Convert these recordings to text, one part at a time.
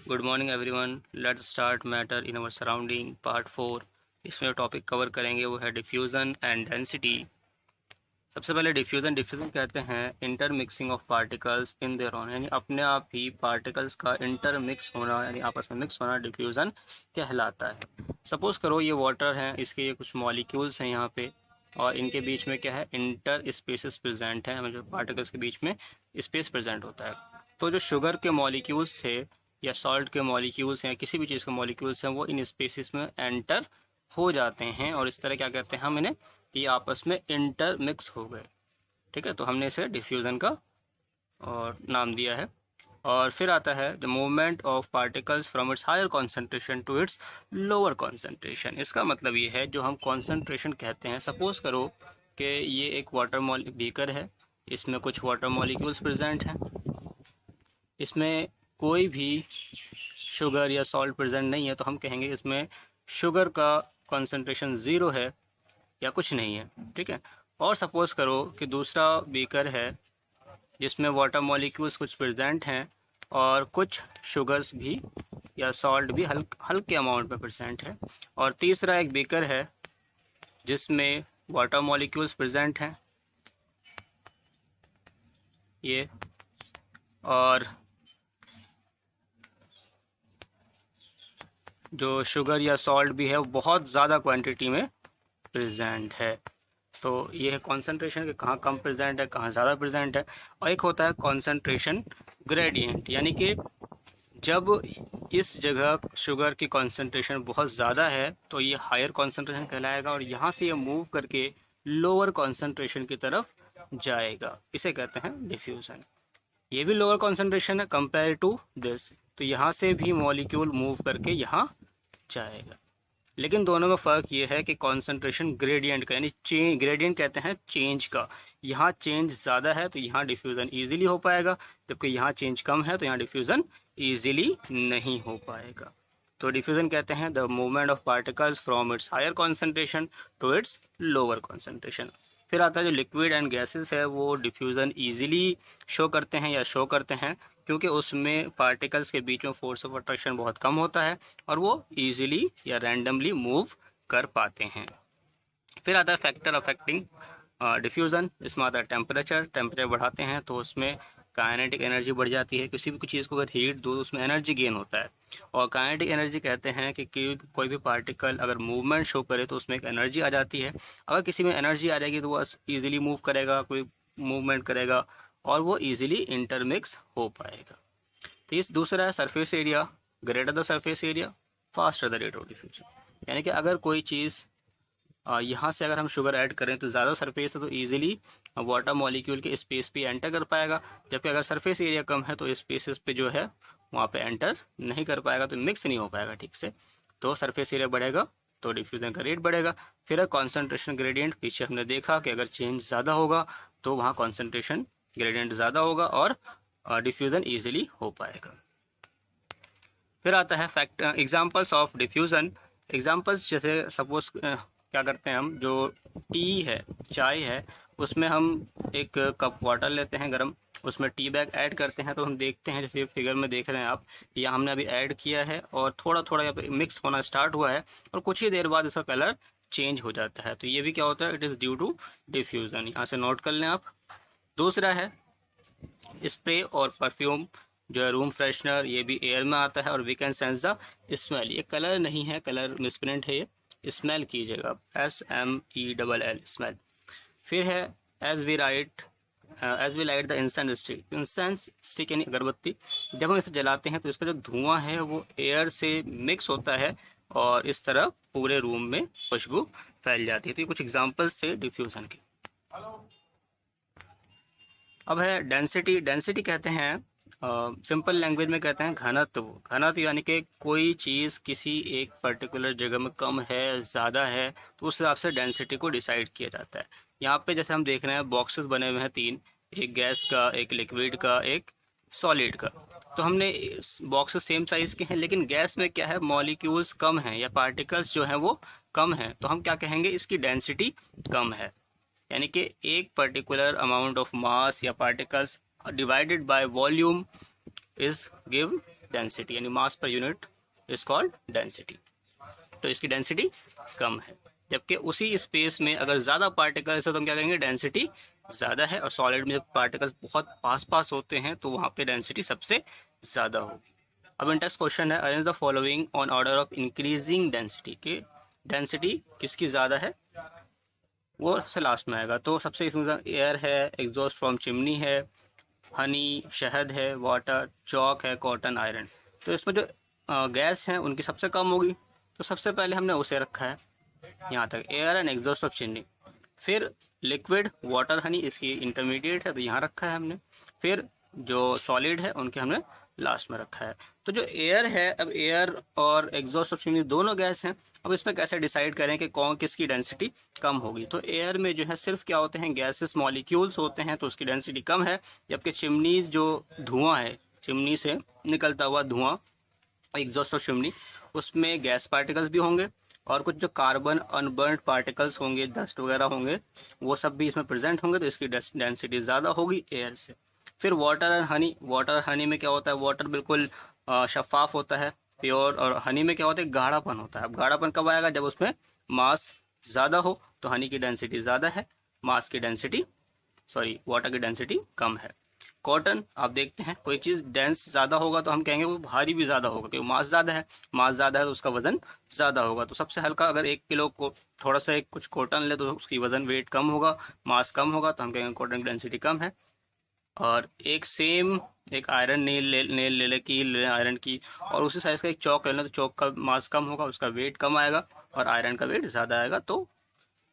Good morning everyone. Let's start matter in our surrounding part 4। इसमें जो topic cover करेंगे वो है डिफ्यूज़न एंड डेंसिटी। सबसे पहले डिफ्यूज़न कहते हैं inter mixing of particles in their own, यानी अपने आप ही पार्टिकल्स का इंटर मिक्स होना, यानी आपस में मिक्स होना डिफ्यूज़न कहलाता है। सपोज़ करो ये वाटर है, इसके ये कुछ मॉलिक्यूल्स हैं यहाँ पे, और इनके बीच में क्या है, इंटर स्पेसेस प्रेजेंट है, जो पार्टिकल्स के बीच में स्पेस प्रेजेंट होता है। तो जो शुगर के मॉलिक्यूल्स थे या सॉल्ट के मॉलिक्यूल्स हैं, किसी भी चीज़ के मॉलिक्यूल्स हैं, वो इन स्पेसिस में एंटर हो जाते हैं और इस तरह क्या कहते हैं हम इन्हें, ये आपस में इंटर मिक्स हो गए। ठीक है, तो हमने इसे डिफ्यूज़न का और नाम दिया है। और फिर आता है the movement of particles from its higher concentration to its lower concentration. इसका मतलब ये है, जो हम कॉन्सेंट्रेशन कहते हैं, सपोज़ करो कि ये एक वाटर बीकर है, इसमें कुछ वाटर मॉलिक्यूल्स प्रेजेंट हैं, इसमें कोई भी शुगर या सॉल्ट प्रेजेंट नहीं है, तो हम कहेंगे इसमें शुगर का कॉन्सेंट्रेशन ज़ीरो है या कुछ नहीं है। ठीक है, और सपोज़ करो कि दूसरा बीकर है जिसमें वाटर मॉलिक्यूल्स कुछ प्रेजेंट हैं और कुछ शुगर्स भी या सॉल्ट भी हल्के अमाउंट में प्रेजेंट है, और तीसरा एक बीकर है जिसमें वाटर मॉलिक्यूल्स प्रेजेंट हैं ये, और जो शुगर या सॉल्ट भी है वो बहुत ज़्यादा क्वांटिटी में प्रेजेंट है। तो ये है कॉन्सेंट्रेशन के कहाँ कम प्रेजेंट है, कहाँ ज़्यादा प्रेजेंट है। और एक होता है कॉन्सेंट्रेशन ग्रेडियंट, यानी कि जब इस जगह शुगर की कॉन्सेंट्रेशन बहुत ज़्यादा है तो ये हायर कॉन्सेंट्रेशन कहलाएगा, और यहाँ से ये मूव करके लोअर कॉन्सेंट्रेशन की तरफ जाएगा, इसे कहते हैं डिफ्यूज़न। ये भी लोअर कॉन्सेंट्रेशन है कंपेयर टू दिस, तो यहाँ से भी मॉलिक्यूल मूव करके यहाँ जाएगा। लेकिन दोनों में फ़र्क ये है कि कॉन्सेंट्रेशन ग्रेडियंट का, यानी चेंज, ग्रेडियंट कहते हैं चेंज का, यहाँ चेंज ज़्यादा है तो यहाँ डिफ्यूज़न ईजिली हो पाएगा, जबकि यहाँ चेंज कम है तो यहाँ डिफ्यूज़न ईजिली नहीं हो पाएगा। तो डिफ्यूज़न कहते हैं the movement of particles from its higher concentration to its lower concentration. फिर आता है जो लिक्विड एंड गैसेस है, वो डिफ्यूज़न ईजिली शो करते हैं या शो करते हैं क्योंकि उसमें पार्टिकल्स के बीच में फोर्स ऑफ अट्रैक्शन बहुत कम होता है और वो ईजिली या रैंडमली मूव कर पाते हैं। फिर आता है फैक्टर अफेक्टिंग डिफ्यूज़न, इसमें आता है टेम्परेचर बढ़ाते हैं तो उसमें काइनेटिक एनर्जी बढ़ जाती है। किसी भी चीज़ को अगर हीट दो तो उसमें एनर्जी गेन होता है, और काइनेटिक एनर्जी कहते हैं कि कोई भी पार्टिकल अगर मूवमेंट शो करे तो उसमें एक एनर्जी आ जाती है। अगर किसी में एनर्जी आ जाएगी तो वो ईजिली मूव करेगा, कोई मूवमेंट करेगा और वो ईजिली इंटरमिक्स हो पाएगा। तो इस दूसरा है surface area, greater the surface area faster the rate of diffusion, यानी कि अगर कोई चीज़ यहाँ से अगर हम शुगर ऐड करें तो ज़्यादा सरफेस है तो ईजिली वाटर मॉलिक्यूल के स्पेस पे एंटर कर पाएगा, जबकि अगर सरफेस एरिया कम है तो स्पेसेस पे जो है वहाँ पे एंटर नहीं कर पाएगा, तो मिक्स नहीं हो पाएगा ठीक से। तो सरफेस एरिया बढ़ेगा तो डिफ्यूज़न का रेट बढ़ेगा। फिर है कॉन्सेंट्रेशन ग्रेडियंट, पीछे हमने देखा कि अगर चेंज ज़्यादा होगा तो वहाँ कॉन्सेंट्रेशन ग्रेडियंट ज़्यादा होगा और डिफ्यूज़न ईजिली हो पाएगा। फिर आता है एग्जाम्पल्स ऑफ डिफ्यूज़न। एग्जाम्पल्स जैसे सपोज क्या करते हैं हम, जो टी है, चाय है, उसमें हम एक कप वाटर लेते हैं गर्म, उसमें टी बैग ऐड करते हैं, तो हम देखते हैं जैसे फिगर में देख रहे हैं आप, यहाँ हमने अभी ऐड किया है और थोड़ा थोड़ा यहाँ पे मिक्स होना स्टार्ट हुआ है और कुछ ही देर बाद इसका कलर चेंज हो जाता है। तो ये भी क्या होता है, it is due to diffusion, यहाँ से नोट कर लें आप। दूसरा है स्प्रे और परफ्यूम, जो है रूम फ्रेशनर, ये भी एयर में आता है और we can sense the smell. ये कलर नहीं है, कलर मिसप्रिंट है, ये स्मेल कीजिएगा, SMELL स्मेल। फिर है as we light the incense stick, incense stick यानी अगरबत्ती, जब हम इसे जलाते हैं तो इसका जो धुआं है वो एयर से मिक्स होता है और इस तरह पूरे रूम में खुशबू फैल जाती है। तो ये कुछ एग्जाम्पल्स से डिफ्यूज़न के। अब है डेंसिटी। डेंसिटी कहते हैं, सिंपल लैंग्वेज में कहते हैं घनत्व। घनत्व यानी कि कोई चीज़ किसी एक पर्टिकुलर जगह में कम है, ज़्यादा है, तो उस हिसाब से डेंसिटी को डिसाइड किया जाता है। यहाँ पे जैसे हम देख रहे हैं बॉक्सेस बने हुए हैं तीन, एक गैस का, एक लिक्विड का, एक सॉलिड का। तो हमने बॉक्सेस सेम साइज़ के हैं, लेकिन गैस में क्या है, मॉलिक्यूल्स कम हैं या पार्टिकल्स जो हैं वो कम हैं, तो हम क्या कहेंगे, इसकी डेंसिटी कम है। यानी कि एक पर्टिकुलर अमाउंट ऑफ मास या particles divided by volume is give density, यानी मास per unit is called density. तो इसकी डेंसिटी कम है। जबकि उसी स्पेस में अगर ज़्यादा पार्टिकल्स है तो हम क्या कहेंगे, डेंसिटी ज़्यादा है। और सॉलिड में जब पार्टिकल्स बहुत पास पास होते हैं तो वहाँ पे डेंसिटी सबसे ज़्यादा होगी। अब नेक्स्ट क्वेश्चन है, arrange the following on order of increasing density, के डेंसिटी किसकी ज़्यादा है वो सबसे लास्ट में आएगा। तो सबसे इसमें एयर है, एग्जॉस्ट फ्रॉम चिमनी है, हनी शहद है, वाटर चॉक है, कॉटन आयरन। तो इसमें जो गैस हैं उनकी सबसे कम होगी, तो सबसे पहले हमने उसे रखा है यहाँ तक, air and exhaust of chimney. फिर लिक्विड वाटर हनी इसकी इंटरमीडिएट है तो यहाँ रखा है हमने। फिर जो सॉलिड है उनके हमने लास्ट में रखा है। तो जो एयर है, अब एयर और एग्जॉस्ट ऑफ चिमनी दोनों गैस हैं। अब इसमें कैसे डिसाइड करें कि कौन किसकी डेंसिटी कम होगी। तो एयर में जो है सिर्फ क्या होते हैं, गैसेस मॉलिक्यूल्स होते हैं तो उसकी डेंसिटी कम है। जबकि चिमनीज जो धुआं है, चिमनी से निकलता हुआ धुआं, एग्जॉस्ट ऑफ चिमनी, उसमें गैस पार्टिकल्स भी होंगे और कुछ जो कार्बन अनबर्न्ड पार्टिकल्स होंगे, डस्ट वगैरह होंगे, वो सब भी इसमें प्रेजेंट होंगे, तो इसकी डेंसिटी ज़्यादा होगी एयर से। फिर water and honey, water Honey में क्या होता है, वाटर बिल्कुल शफाफ होता है, प्योर, और हनी में क्या होता है, गाढ़ापन होता है। अब गाढ़ापन कब आएगा, जब उसमें मास ज़्यादा हो, तो हनी की डेंसिटी ज़्यादा है, मास की डेंसिटी वाटर की डेंसिटी कम है। कॉटन आप देखते हैं, कोई चीज़ डेंस ज़्यादा होगा तो हम कहेंगे वो भारी भी ज़्यादा होगा, क्योंकि मास ज़्यादा है, मास ज़्यादा है तो उसका वजन ज़्यादा होगा। तो सबसे हल्का अगर 1 किलो को थोड़ा सा कुछ कॉटन ले तो उसकी वजन वेट कम होगा, मास कम होगा, तो हम कहेंगे कॉटन की डेंसिटी कम है। और एक आयरन नेल ले की आयरन की, और उसी साइज़ का एक चौक ले लें तो चौक का मास कम होगा, उसका वेट कम आएगा, और आयरन का वेट ज़्यादा आएगा। तो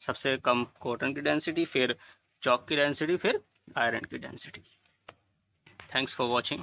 सबसे कम कॉटन की डेंसिटी, फिर चौक की डेंसिटी, फिर आयरन की डेंसिटी। Thanks for watching.